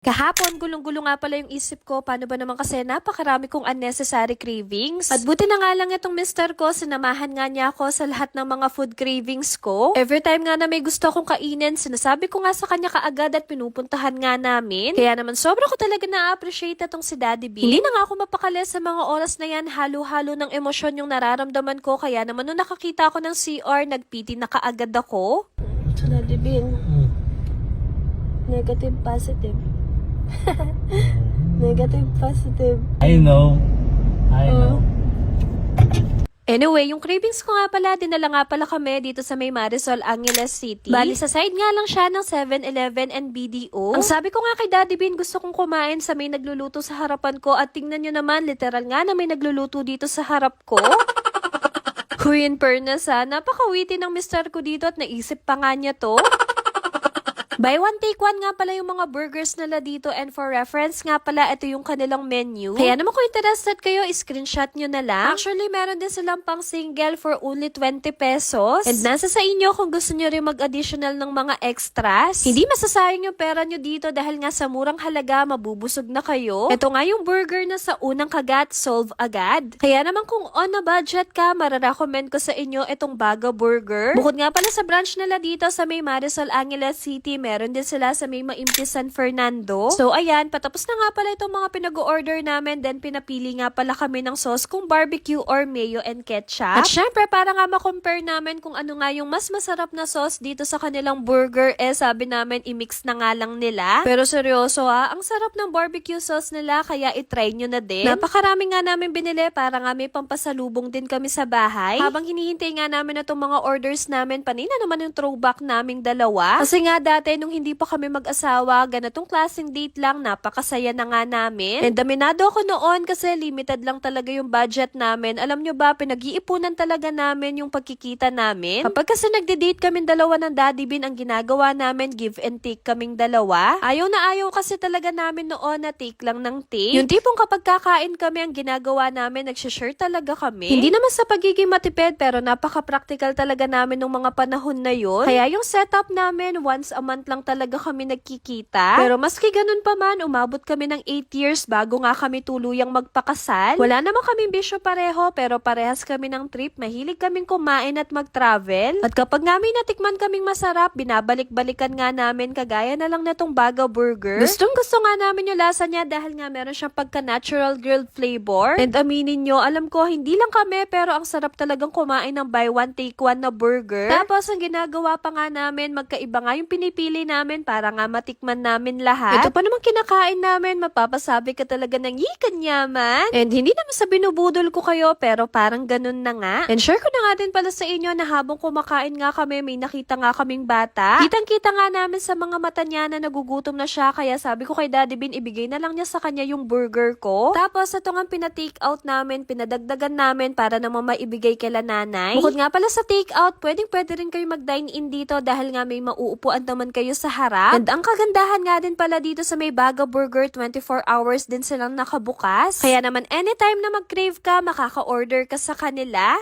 Kahapon, gulong-gulo nga pala yung isip ko. Paano ba naman kasi napakarami kong unnecessary cravings? At buti na nga lang itong mister ko, sinamahan nga niya ako sa lahat ng mga food cravings ko. Every time nga na may gusto akong kainin, sinasabi ko nga sa kanya kaagad at pinupuntahan nga namin. Kaya naman sobra ko talaga na-appreciate itong si Daddy B. Hindi na nga ako mapakali sa mga oras na yan, halo-halo ng emosyon yung nararamdaman ko. Kaya naman nung nakakita ako ng CR, nagpiti na kaagad ako. Daddy B, negative, positive. Negative, positive. I know. Anyway, yung cravings ko nga pala, dinala nga pala kami dito sa may Marisol, Angeles City. Bali, sa side nga lang siya ng 7-Eleven and BDO. Ang sabi ko nga kay Daddy Bean, gusto kong kumain sa may nagluluto sa harapan ko at tingnan nyo naman, literal nga na may nagluluto dito sa harap ko. Huy, in fairness ha, napakawiti ng mister ko dito at naisip pa nga niya to. Buy one, take one nga pala yung mga burgers nila dito, and for reference nga pala, ito yung kanilang menu. Kaya naman kung interested kayo, screenshot nyo na lang. Actually, meron din silang pang single for only 20 pesos. And nasa sa inyo kung gusto nyo rin mag-additional ng mga extras. Hindi masasayang yung pera nyo dito dahil nga sa murang halaga, mabubusog na kayo. Ito nga yung burger na sa unang kagat, solve agad. Kaya naman kung on a budget ka, mararecommend ko sa inyo itong Baga Burger. Bukod nga pala sa branch nila dito sa may Marisol, Angeles City, meron din sila sa may Maimpi, San Fernando. So, ayan, patapos na nga pala itong mga pinag-order namin. Then, pinapili nga pala kami ng sauce kung barbecue or mayo and ketchup. At syempre, para nga ma-compare namin kung ano nga yung mas masarap na sauce dito sa kanilang burger, sabi namin, i-mix na nga lang nila. Pero seryoso ang sarap ng barbecue sauce nila, kaya itry nyo na din. Napakarami nga namin binili para nga may pampasalubong din kami sa bahay. Habang hinihintay nga namin na itong mga orders namin, panina naman yung throwback naming dalawa. Kasi nga dati, nung hindi pa kami mag-asawa, ganitong klaseng date lang, napakasaya na nga namin. And aminado ako noon kasi limited lang talaga yung budget namin. Alam nyo ba, pinag-iipunan talaga namin yung pagkikita namin. Kapag kasi nagde-date kaming dalawa ng Daddy Bean, ang ginagawa namin, give and take kaming dalawa. Ayaw na ayaw kasi talaga namin noon na take lang ng take. Yung tipong kapag kakain kami, ang ginagawa namin, nagsishare talaga kami. Hindi naman sa pagiging matipid, pero napaka-practical talaga namin nung mga panahon na yun. Kaya yung setup namin, once a month lang talaga kami nagkikita. Pero maski ganun pa man, umabot kami ng 8 years bago nga kami tuluyang magpakasal. Wala naman kaming bisyo pareho, pero parehas kami ng trip. Mahilig kaming kumain at mag-travel. At kapag nga may natikman kaming masarap, binabalik-balikan nga namin, kagaya na lang netong Baga Burger. Gustong-gusto nga namin yung lasa niya dahil nga meron siyang pagka-natural grilled flavor. And aminin nyo, alam ko, hindi lang kami, pero ang sarap talagang kumain ng buy one, take one na burger. Tapos, ang ginagawa pa nga namin, magkaiba nga yung pinipili namin para nga matikman namin lahat. Ito pa naman kinakain namin, mapapasabi ka talaga ng yikan yaman. And hindi naman sa binubudol ko kayo, pero parang ganun na nga. And share ko na nga din pala sa inyo na habang kumakain nga kami, may nakita nga kaming bata. Kitang-kita nga namin sa mga mata niya na nagugutom na siya, kaya sabi ko kay Daddy Bean, ibigay na lang niya sa kanya yung burger ko. Tapos, ito nga pina-take out namin, pinadagdagan namin para naman maibigay kila nanay. Bukod nga pala sa take out, pwedeng-pwede rin kayo mag-dine in dito dahil nga may mauupuan naman kayo sa harap. And ang kagandahan nga din pala dito sa may Baga Burger, 24 hours din silang nakabukas. Kaya naman anytime na mag-crave ka, makaka-order ka sa kanila.